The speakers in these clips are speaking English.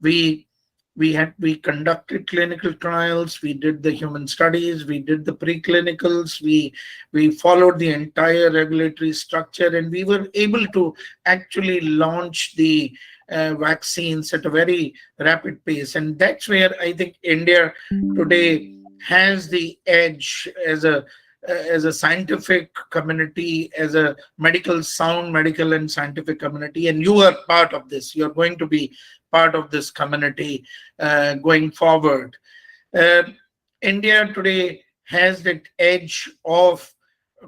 We we conducted clinical trials, we did the human studies, we did the preclinicals, we followed the entire regulatory structure, and we were able to actually launch the vaccines at a very rapid pace. And that's where I think India today has the edge as a scientific community, as a sound medical and scientific community. And you are part of this. You're going to be part of this community going forward. Uh, India today has that edge of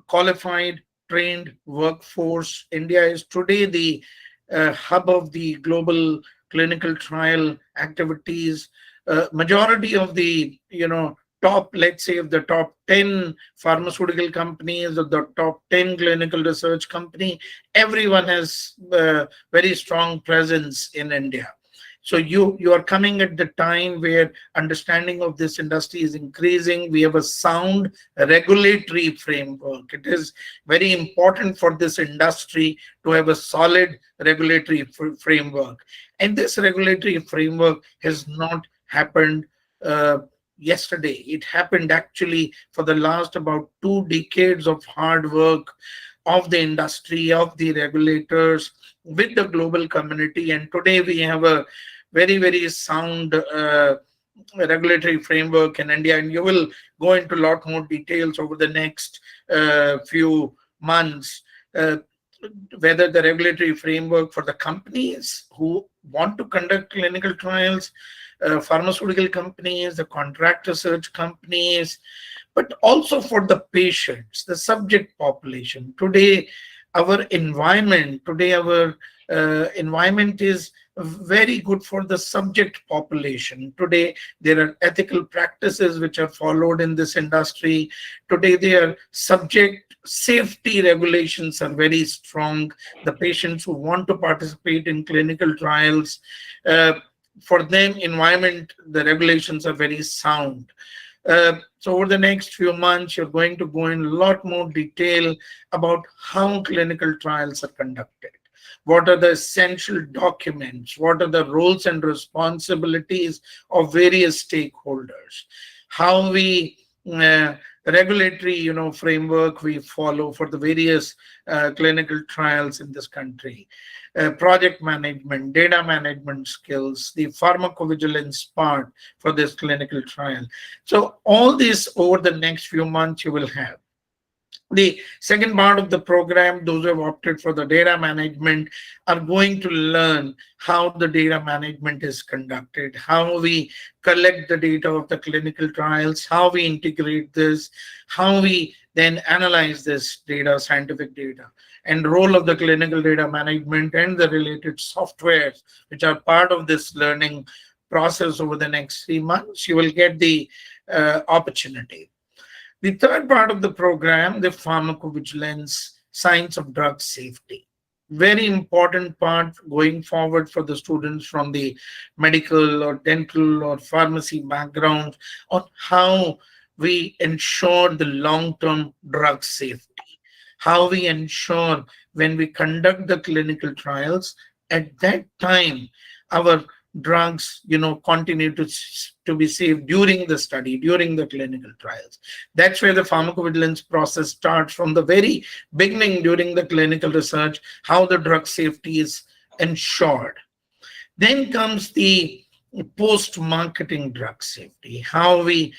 qualified, trained workforce. India is today the hub of the global clinical trial activities. Majority of the top, let's say, of the top 10 pharmaceutical companies, of the top 10 clinical research company, everyone has very strong presence in India. So you are coming at the time where understanding of this industry is increasing. We have a sound regulatory framework. It is very important for this industry to have a solid regulatory framework. And this regulatory framework has not happened yesterday. It happened actually for the last about 2 decades of hard work of the industry, of the regulators, with the global community. And today we have a very, very sound regulatory framework in India. And you will go into a lot more details over the next few months. Whether the regulatory framework for the companies who want to conduct clinical trials, pharmaceutical companies, the contract research companies, but also for the patients, the subject population. Today, our environment is very good for the subject population. Today, there are ethical practices which are followed in this industry. Today, their subject safety regulations are very strong. The patients who want to participate in clinical trials, for them, the regulations are very sound. So over the next few months, you're going to go in a lot more detail about how clinical trials are conducted. What are the essential documents? What are the roles and responsibilities of various stakeholders? How we regulatory framework we follow for the various clinical trials in this country. Project management, data management skills, the pharmacovigilance part for this clinical trial. So all this over the next few months you will have. The second part of the program, those who have opted for the data management are going to learn how the data management is conducted, how we collect the data of the clinical trials, how we integrate this, how we then analyze this data, scientific data, and role of the clinical data management and the related softwares which are part of this learning process over the next 3 months. You will get the opportunity. The third part of the program, the pharmacovigilance, science of drug safety. Very important part going forward for the students from the medical or dental or pharmacy background on how we ensure the long-term drug safety, how we ensure when we conduct the clinical trials, at that time, our drugs continue to be safe during the study, during the clinical trials. That's where the pharmacovigilance process starts from the very beginning during the clinical research, how the drug safety is ensured. Then comes the post-marketing drug safety, how we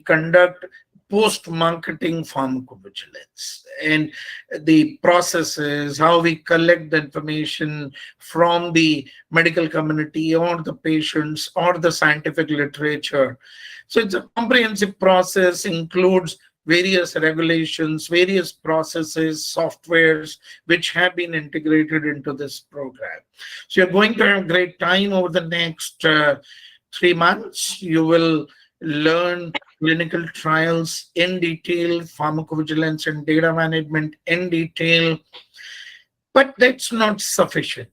conduct post-marketing pharmacovigilance, and the processes, how we collect the information from the medical community or the patients or the scientific literature. So it's a comprehensive process, includes various regulations, various processes, softwares, which have been integrated into this program. So you're going to have a great time over the next 3 months. You will learn clinical trials in detail, pharmacovigilance and data management in detail. But that's not sufficient.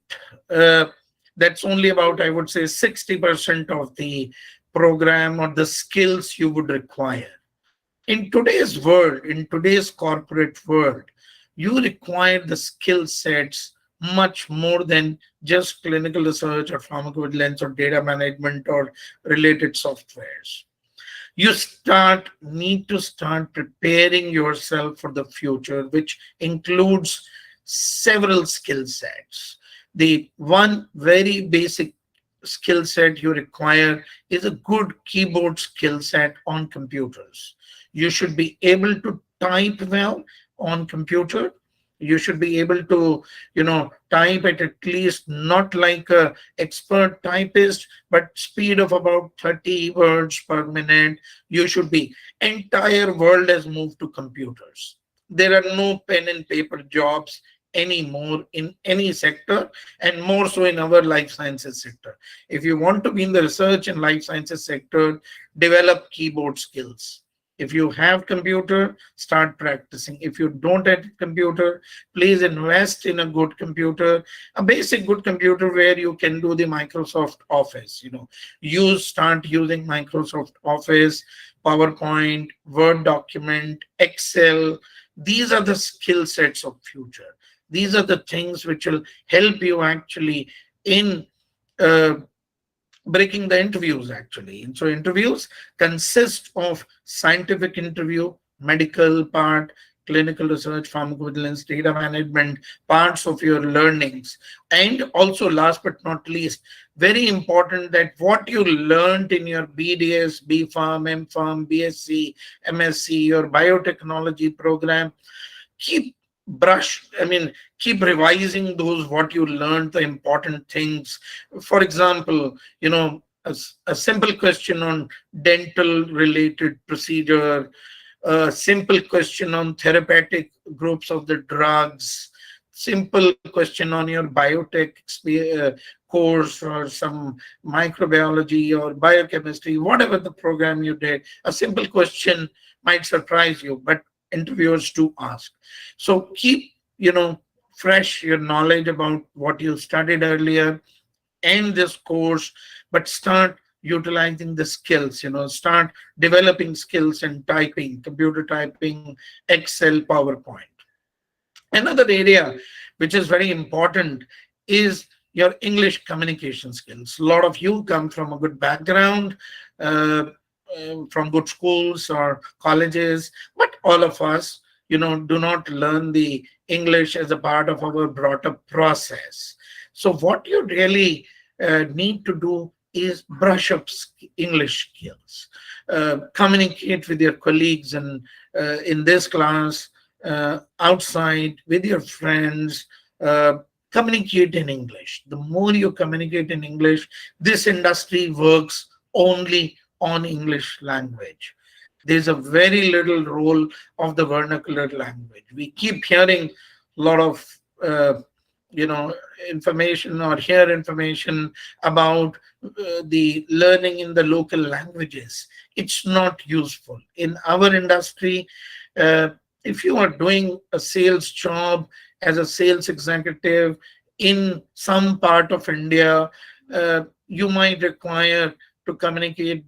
That's only about, I would say, 60% of the program or the skills you would require. In today's world, in today's corporate world, you require the skill sets much more than just clinical research or pharmacovigilance or data management or related softwares. You need to start preparing yourself for the future, which includes several skill sets. The one very basic skill set you require is a good keyboard skill set on computers. You should be able to type well on computer. You should be able to, type at least not like a expert typist, but speed of about 30 words per minute. You should be. Entire world has moved to computers. There are no pen and paper jobs anymore in any sector, and more so in our life sciences sector. If you want to be in the research and life sciences sector, develop keyboard skills. If you have computer, start practicing. If you don't have computer, please invest in a good computer, a basic good computer where you can do the Microsoft Office. Start using Microsoft Office, PowerPoint, Word document, Excel. These are the skill sets of future. These are the things which will help you actually in uh, breaking the interviews actually. And so interviews consist of scientific interview, medical part, clinical research, pharmacovigilance, data management, parts of your learnings. And also last but not least, very important that what you learned in your BDS, BPharm, MPharm, BSc, MSc, your biotechnology program, keep keep revising those what you learned, the important things. For example, a simple question on dental related procedure, a simple question on therapeutic groups of the drugs, simple question on your biotech course, or some microbiology or biochemistry, whatever the program you did, a simple question might surprise you, but interviewers do ask. So keep, fresh your knowledge about what you studied earlier and this course, but start utilizing the skills, start developing skills in typing, computer typing, Excel, PowerPoint. Another area which is very important is your English communication skills. A lot of you come from a good background, from good schools or colleges, but all of us, do not learn the English as a part of our brought up process. So what you really need to do is brush up English skills, communicate with your colleagues and in this class, outside with your friends, communicate in English. The more you communicate in English, this industry works only on English language. There's a very little role of the vernacular language. We keep hearing a lot of information or hear information about the learning in the local languages. It's not useful in our industry. If you are doing a sales job as a sales executive in some part of India, you might require to communicate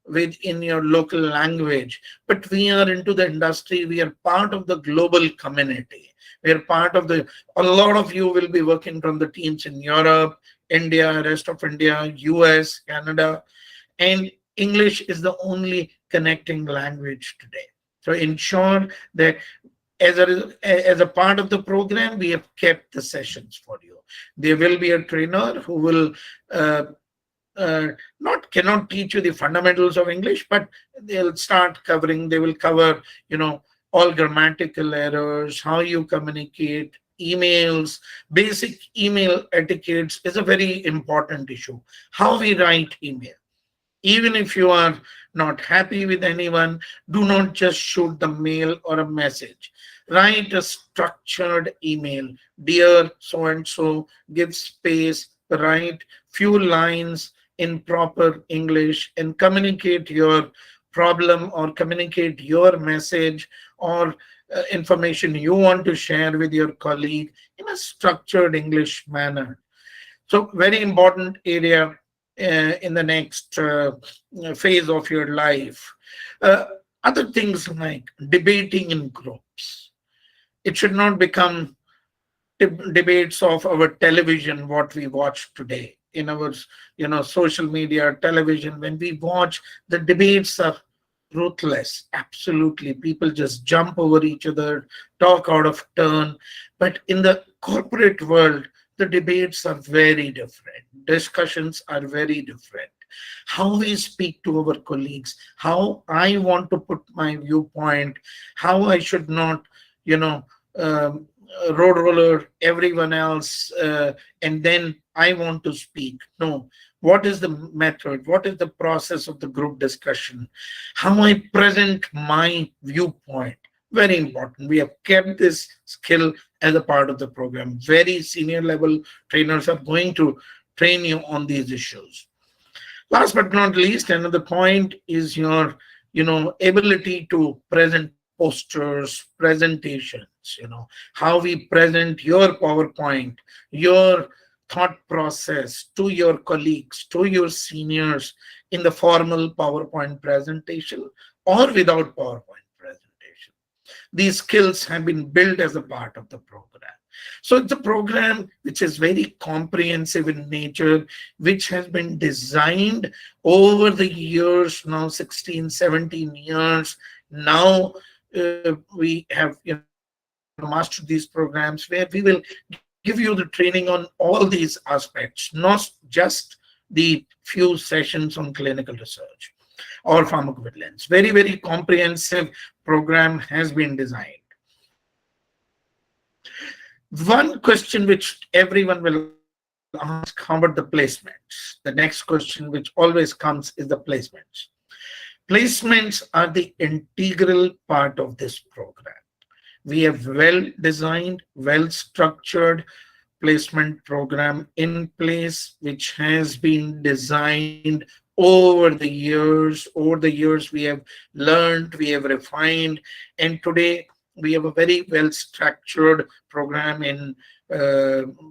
within your local language. But we are into the industry, we are part of the global community. We are part of a lot of you will be working from the teams in Europe, India, rest of India, US, Canada, and English is the only connecting language today. So ensure that as a part of the program, we have kept the sessions for you. There will be a trainer who will cannot teach you the fundamentals of English, but they will cover, all grammatical errors, how you communicate, emails, basic email etiquettes is a very important issue. How we write email. Even if you are not happy with anyone, do not just shoot the mail or a message. Write a structured email. Dear so and so, give space, write few lines in proper English and communicate your problem or communicate your message or information you want to share with your colleague in a structured English manner. So very important area in the next phase of your life. Other things like debating in groups. It should not become debates of our television, what we watch today in our social media, television. When we watch, the debates are ruthless. Absolutely, people just jump over each other, talk out of turn. But in the corporate world, the debates are very different, discussions are very different. How we speak to our colleagues, how I want to put my viewpoint, how I should not you know um, road roller everyone else, and then I want to speak. No, what is the method, what is the process of the group discussion, how I present my viewpoint. Very important. We have kept this skill as a part of the program. Very senior level trainers are going to train you on these issues. Last but not least, another point is your ability to present posters, presentations, how we present your PowerPoint, your thought process to your colleagues, to your seniors in the formal PowerPoint presentation or without PowerPoint presentation. These skills have been built as a part of the program. So it's a program which is very comprehensive in nature, which has been designed over the years, now 16, 17 years. Now we have mastered these programs where we will give you the training on all these aspects, not just the few sessions on clinical research or pharmacovigilance. Very, very comprehensive program has been designed. One question which everyone will ask, how about the placements? The next question which always comes is the placements. Placements are the integral part of this program. We have well designed, well structured placement program in place, which has been designed over the years. Over the years, we have learned, we have refined, and today we have a very well structured program in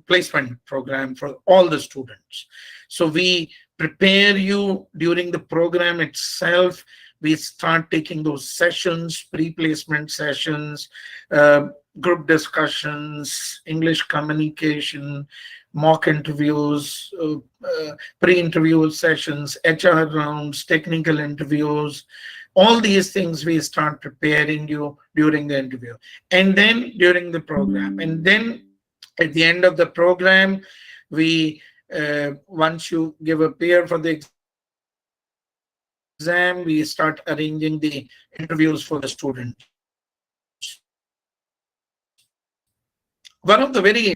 placement program for all the students. So we prepare you during the program itself. We start taking those sessions, pre-placement sessions, group discussions, English communication, mock interviews, pre-interview sessions, HR rounds, technical interviews. All these things we start preparing you during the interview and then during the program. And then at the end of the program, we once you give a peer for the exam, we start arranging the interviews for the students. One of the very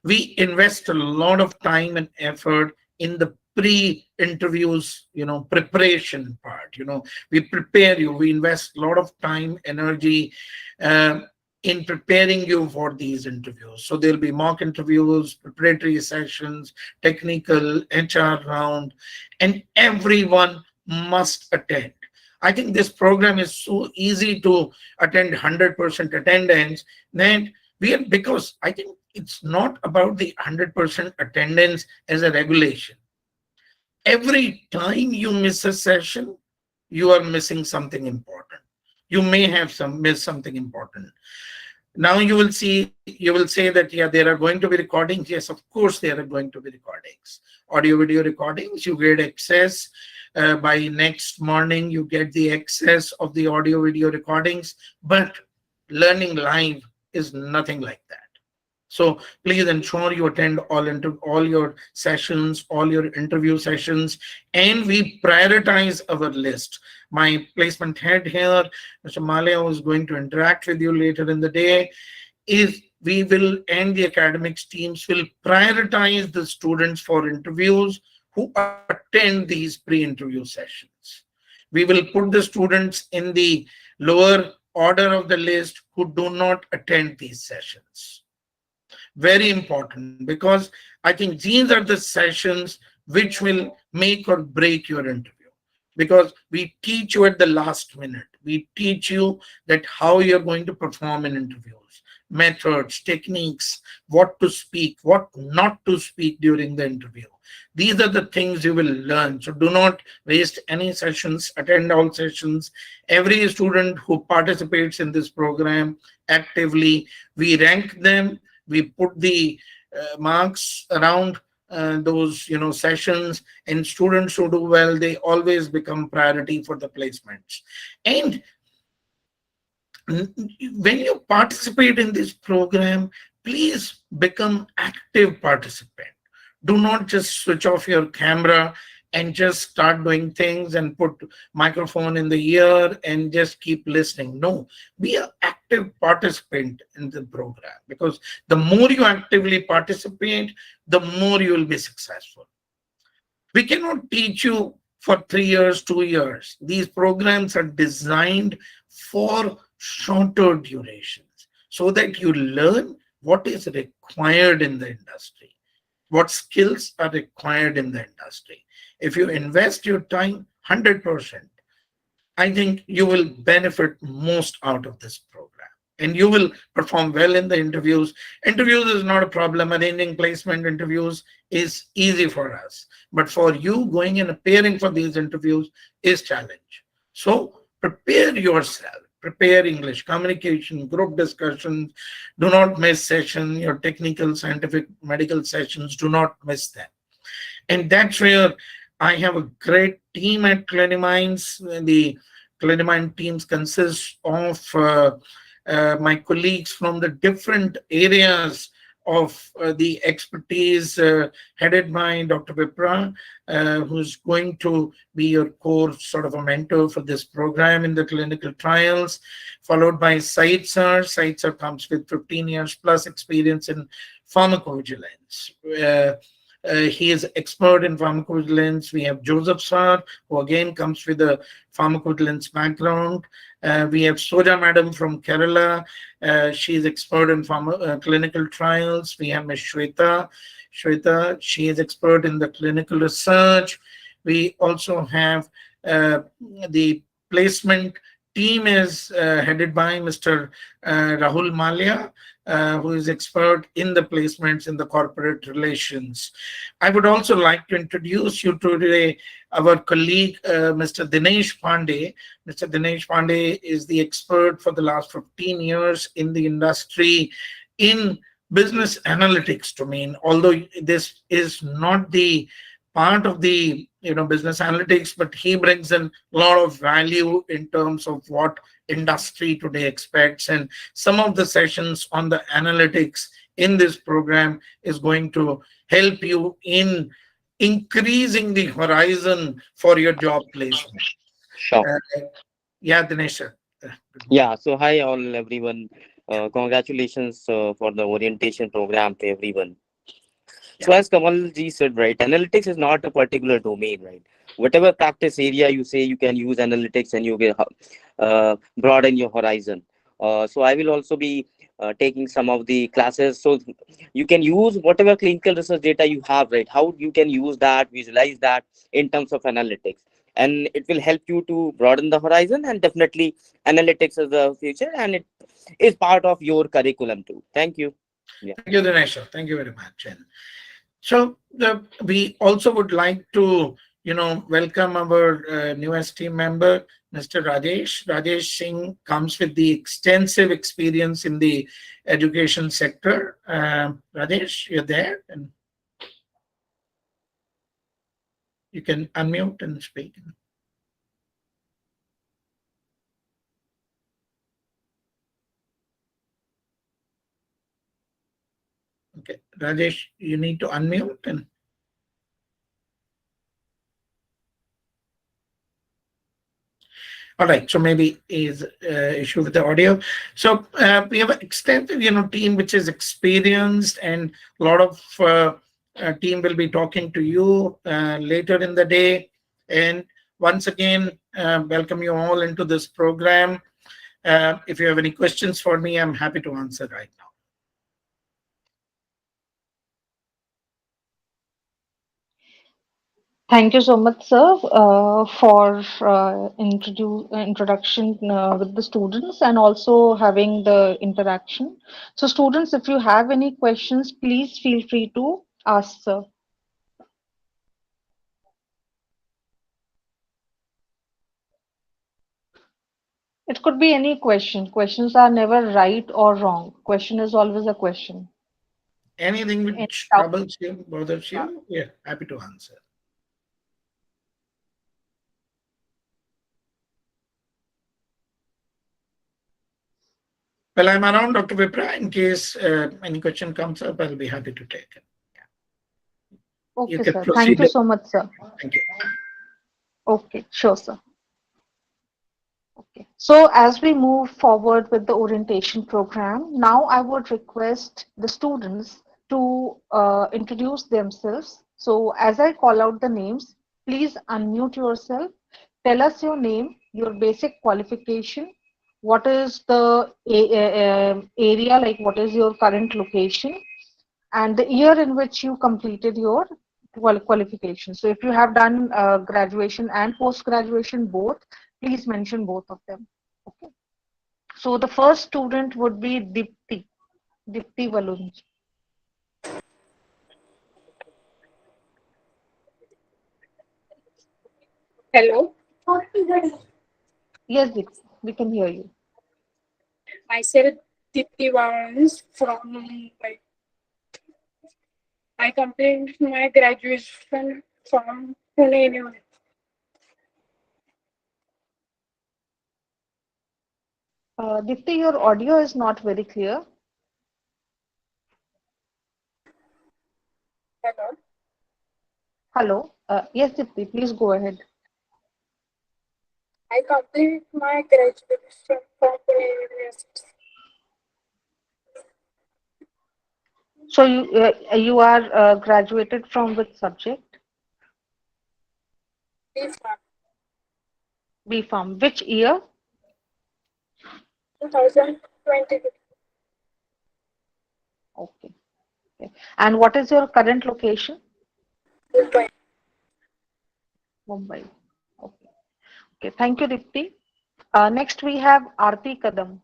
we invest a lot of time and effort in the pre-interviews, preparation part. We prepare you. We invest a lot of time, energy, in preparing you for these interviews. So there'll be mock interviews, preparatory sessions, technical, HR round, and everyone must attend. I think this program is so easy to attend 100% attendance. Then because I think it's not about the 100% attendance as a regulation. Every time you miss a session, you are missing something important. You may have miss something important. Now you will say that, yeah, there are going to be recordings. Yes, of course there are going to be recordings. Audio video recordings, you get access. By next morning, you get the access of the audio video recordings. But learning live is nothing like that. So please ensure you attend all your sessions, all your interview sessions, and we prioritize our list. My placement head here, Mr. Malia, who is going to interact with you later in the day, is we will, and the academics teams will prioritize the students for interviews who attend these pre-interview sessions. We will put the students in the lower order of the list who do not attend these sessions. Very important, because I think these are the sessions which will make or break your interview. Because we teach you at the last minute. We teach you that how you're going to perform in interviews, methods, techniques, what to speak, what not to speak during the interview. These are the things you will learn. So do not waste any sessions, attend all sessions. Every student who participates in this program actively, we rank them. We put the marks around those sessions, and students who do well, they always become priority for the placements. And when you participate in this program, please become active participant. Do not just switch off your camera and just start doing things and put microphone in the ear and just keep listening. No, be an active participant in the program, because the more you actively participate, the more you will be successful. We cannot teach you for 3 years, 2 years. These programs are designed for shorter durations so that you learn what is required in the industry, what skills are required in the industry. If you invest your time 100%, I think you will benefit most out of this program, and you will perform well in the interviews. Interviews is not a problem. Arranging placement interviews is easy for us, but for you, going and appearing for these interviews is challenge. So prepare yourself. Prepare English communication, group discussions. Do not miss session. Your technical, scientific, medical sessions. Do not miss them. And that's where I have a great team at Cliniminds. The Clinimind teams consist of my colleagues from the different areas of the expertise, headed by Dr. Vipra, who's going to be your core sort of a mentor for this program in the clinical trials, followed by Said sir. Said sir comes with 15 years plus experience in pharmacovigilance. He is expert in pharmacovigilance. We have Joseph sir, who again comes with a pharmacovigilance background. We have Soja madam from Kerala. She is expert in clinical trials. We have Ms. Shweta. Shweta, she is expert in the clinical research. We also have the placement team is headed by Mr. Rahul Malia, who is expert in the placements in the corporate relations. I would also like to introduce you to today our colleague, Mr. Dinesh Pandey. Mr. Dinesh Pandey is the expert for the last 15 years in the industry in business analytics domain. Although this is not the part of the business analytics, but he brings in a lot of value in terms of what industry today expects, and some of the sessions on the analytics in this program is going to help you in increasing the horizon for your job placement. Sure. uh, yeah, Dinesh sir. Good morning. Yeah. So hi all everyone. Congratulations for the orientation program to everyone. Yeah. So as Kamal ji said, right, analytics is not a particular domain, right? Whatever practice area you say, you can use analytics and you can broaden your horizon. So I will also be taking some of the classes, so you can use whatever clinical research data you have, right? How you can use that, visualize that in terms of analytics, and it will help you to broaden the horizon. And definitely, analytics is the future, and it is part of your curriculum too. Thank you. Yeah. Thank you, Dinesh sir. Thank you very much. And so we also would like to, welcome our newest team member, Mr. Rajesh. Rajesh Singh comes with the extensive experience in the education sector. Rajesh, you're there, and you can unmute and speak. Okay, Rajesh, you need to unmute and. All right, so maybe is issue with the audio. So we have an extensive, team which is experienced, and a lot of team will be talking to you later in the day. And once again, welcome you all into this program. If you have any questions for me, I'm happy to answer right now. Thank you so much, sir, for introduction with the students and also having the interaction. So, students, if you have any questions, please feel free to ask, sir. It could be any question. Questions are never right or wrong. Question is always a question. Anything in which doubt. troubles you, bothers you? Yeah, happy to answer. Well, I'm around, Dr. Vipra. In case any question comes up, I'll be happy to take it. You Okay, can sir. Thank proceed. you so much, sir. Thank you. Okay, sure, sir. Okay. So as we move forward with the orientation program, now I would request the students to introduce themselves. So as I call out the names, please unmute yourself. Tell us your name, your basic qualification, what is the area, like what is your current location, and the year in which you completed your qualification. So if you have done graduation and post-graduation both, please mention both of them. Okay. So the first student would be Dipti Valunj. Hello, Yes, Dipti, we can hear you. myself Dipti Vans from Mumbai. I completed my graduation from Pune University. Dipti, your audio is not very clear. Hello, Hello. Yes, Dipti, please go ahead. I completed my graduation from Pune University. So you are graduated from which subject? This month, B Farm. Which year? 2020, Okay. Okay. And what is your current location? Mumbai. Mumbai. Okay. Okay. Thank you, Dipti. Next, we have Aarti Kadam.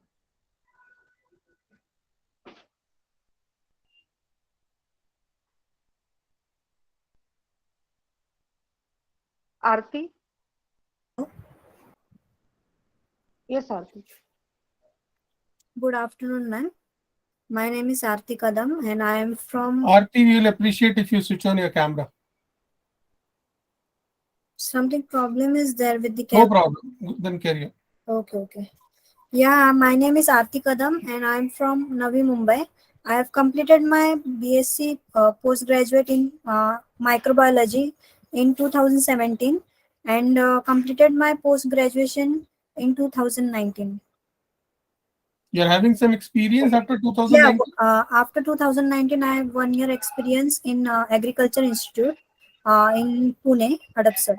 Aarti? Yes, Aarti. Good afternoon, ma'am. My name is Aarti Kadam and I am from Aarti, we will appreciate if you switch on your camera. something problem is there with the No camera. problem. Then carry on. Okay. Yeah, my name is Aarti Kadam and I am from Navi Mumbai. I have completed my BSc postgraduate in microbiology in 2017 and completed my post graduation in 2019. You're having some experience after Yeah, 2019? after 2019, I have 1 year experience in Agriculture Institute in Pune, Hadapsar.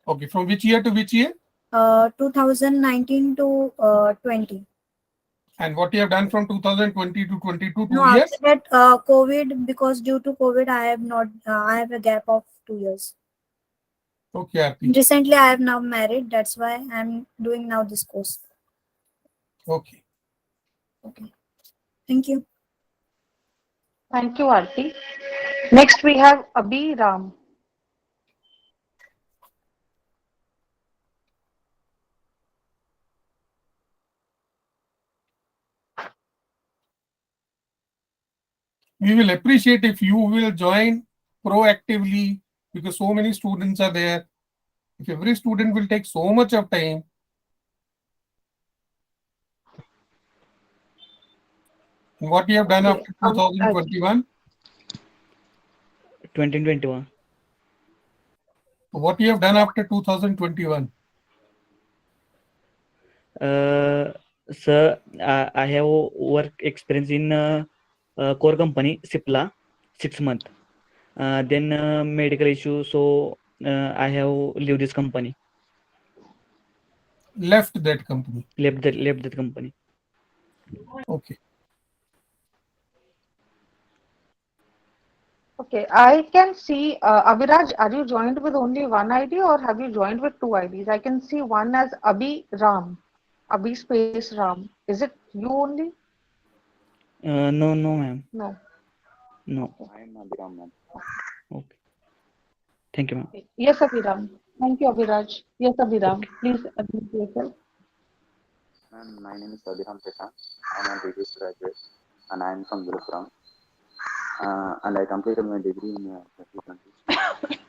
Okay, from which year to which year? 2019 to 20. And what you have done from 2020 to 22, No, 2 years? after that, COVID, because due to COVID, I have not, I have a gap of 2 years. Okay, Aarti. Recently, I have now married. That's why I'm doing now this course. Okay. Okay. Thank you. Thank you, Aarti. Next, we have Abhi Ram. We will appreciate if you will join proactively because so many students are there. If every student will take so much of time, what you have done Okay. after 2021? 2021. What you have done after 2021? Sir, I have work experience in core company Sipla 6 months. Then medical issue, so I have leave this company. Left that company. Left that company. Okay. Okay, I can see Abhiraj, are you joined with only one ID or have you joined with two IDs? I can see one as Abhi Ram, Abhi space Ram. Is it you only? No, ma'am. No. No. I am Abhiram, ma'am. Okay. Thank you, ma'am. Okay. Yes, Abhiram. Thank you, Abhiraj. Yes, Abhiram. Please unmute yourself. Ma'am, my name is Abhiram Prashant. I am a BBS graduate. and I'm from Vilupuram. And I completed my degree in 2020.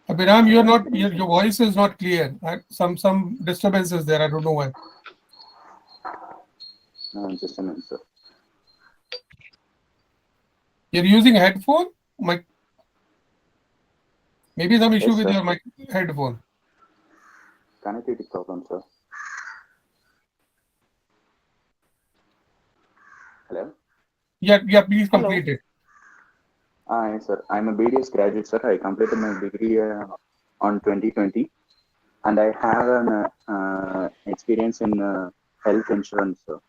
Abhiram, your voice is not clear. Some disturbances there. I don't know why. Just a minute, sir. You're using headphone? Maybe some issue Yes, with sir. your headphone. Connectivity problem, sir. Hello? Yeah, please complete it. Yes, sir. I'm a BDS graduate, sir. I completed my degree on 2020, and I have an experience in health insurance, sir.